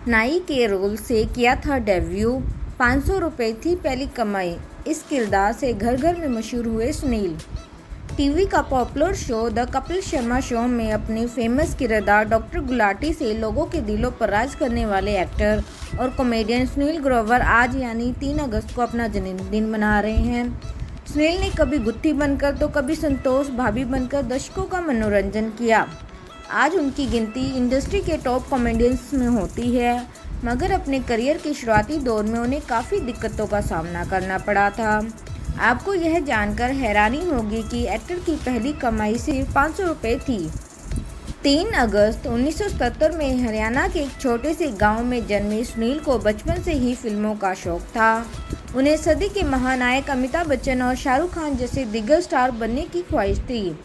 नाई के रोल से किया था डेब्यू, 500 रुपये थी पहली कमाई। इस किरदार से घर घर में मशहूर हुए सुनील। टीवी का popular show the Kapil Sharma show में अपने फेमस किरदार डॉक्टर गुलाटी से लोगों के दिलों पर राज करने वाले एक्टर और कॉमेडियन सुनील ग्रोवर आज यानी 3 अगस्त को अपना जन्मदिन मना रहे हैं। सुनील ने कभी गुत्थी बनकर तो कभी संतोष भाभी बनकर दर्शकों का मनोरंजन किया। आज उनकी गिनती इंडस्ट्री के टॉप कॉमेडियंस में होती है, मगर अपने करियर के शुरुआती दौर में उन्हें काफ़ी दिक्कतों का सामना करना पड़ा था। आपको यह जानकर हैरानी होगी कि एक्टर की पहली कमाई सिर्फ 500 रुपये थी। 3 अगस्त 1977 में हरियाणा के एक छोटे से गांव में जन्मे सुनील को बचपन से ही फिल्मों का शौक था। उन्हें सदी के महानायक अमिताभ बच्चन और शाहरुख खान जैसे दिग्गज स्टार बनने की ख्वाहिश थी।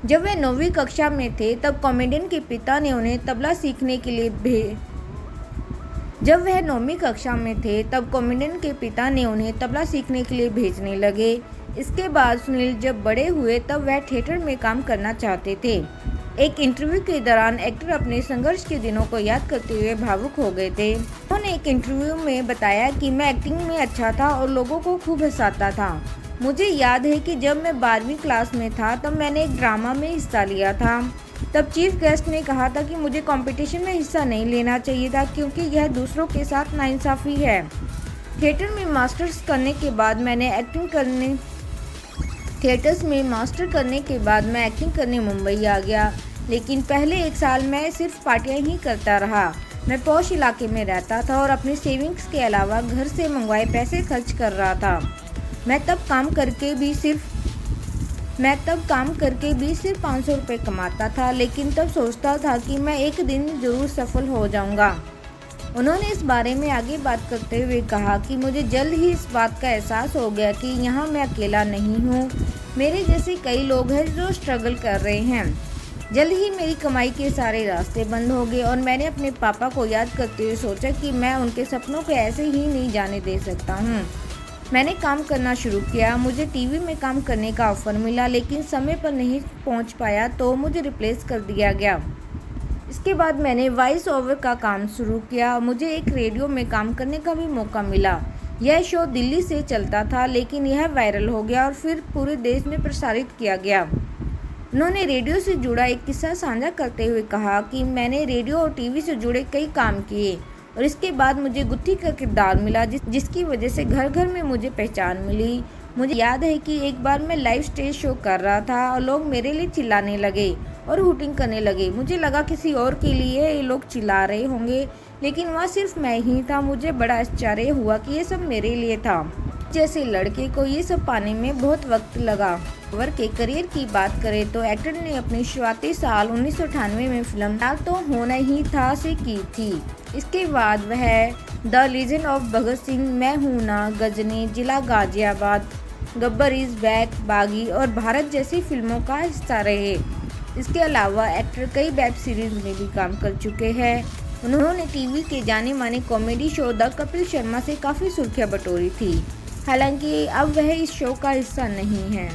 जब वह 9वीं कक्षा में थे तब कॉमेडियन के पिता ने उन्हें तबला सीखने के लिए भेजने लगे। इसके बाद सुनील जब बड़े हुए तब वह थिएटर में काम करना चाहते थे। एक इंटरव्यू के दौरान एक्टर अपने संघर्ष के दिनों को याद करते हुए भावुक हो गए थे। उन्होंने एक इंटरव्यू में बताया कि मैं एक्टिंग में अच्छा था और लोगों को खूब हंसाता था। मुझे याद है कि जब मैं 12वीं क्लास में था तब मैंने एक ड्रामा में हिस्सा लिया था। तब चीफ गेस्ट ने कहा था कि मुझे कंपटीशन में हिस्सा नहीं लेना चाहिए था क्योंकि यह दूसरों के साथ नाइंसाफ़ी है। थिएटर में मास्टर्स करने के बाद मैं एक्टिंग करने मुंबई आ गया, लेकिन पहले 1 साल मैं सिर्फ पार्टियां ही करता रहा। मैं पॉश इलाके में रहता था और अपनी सेविंग्स के अलावा घर से मंगवाए पैसे खर्च कर रहा था। मैं तब काम करके भी सिर्फ 500 रुपये कमाता था, लेकिन तब सोचता था कि मैं एक दिन ज़रूर सफल हो जाऊंगा। उन्होंने इस बारे में आगे बात करते हुए कहा कि मुझे जल्द ही इस बात का एहसास हो गया कि यहाँ मैं अकेला नहीं हूँ। मेरे जैसे कई लोग हैं जो स्ट्रगल कर रहे हैं। जल्द ही मेरी कमाई के सारे रास्ते बंद हो गए और मैंने अपने पापा को याद करते हुए सोचा कि मैं उनके सपनों को ऐसे ही नहीं जाने दे सकता हूँ। मैंने काम करना शुरू किया। मुझे टीवी में काम करने का ऑफ़र मिला, लेकिन समय पर नहीं पहुंच पाया तो मुझे रिप्लेस कर दिया गया। इसके बाद मैंने वॉइस ओवर का काम शुरू किया। मुझे एक रेडियो में काम करने का भी मौका मिला। यह शो दिल्ली से चलता था, लेकिन यह वायरल हो गया और फिर पूरे देश में प्रसारित किया गया। उन्होंने रेडियो से जुड़ा एक किस्सा साझा करते हुए कहा कि मैंने रेडियो और टीवी से जुड़े कई काम किए और इसके बाद मुझे गुत्थी का किरदार मिला, जिसकी वजह से घर घर में मुझे पहचान मिली। मुझे याद है कि एक बार मैं लाइव स्टेज शो कर रहा था और लोग मेरे लिए चिल्लाने लगे और हूटिंग करने लगे। मुझे लगा किसी और के लिए ये लोग चिल्ला रहे होंगे, लेकिन वहाँ सिर्फ मैं ही था। मुझे बड़ा आश्चर्य हुआ कि ये सब मेरे लिए था। जैसे लड़के को ये सब पाने में बहुत वक्त लगा। ग्रोवर के करियर की बात करें तो एक्टर ने अपनी शुरुआती साल 1998 में फिल्म प्यार तो होना ही था से की थी। इसके बाद वह the legend of Bhagat Singh, मैं हूं ना, गजनी, जिला गाजियाबाद, गब्बर इज बैक, बागी और भारत जैसी फिल्मों का हिस्सा रहे। इसके अलावा एक्टर कई वेब सीरीज में भी काम कर चुके हैं। उन्होंने टीवी के जाने माने comedy show the Kapil Sharma से काफ़ी सुर्खियां बटोरी थी। हालांकि अब वह इस शो का हिस्सा नहीं है।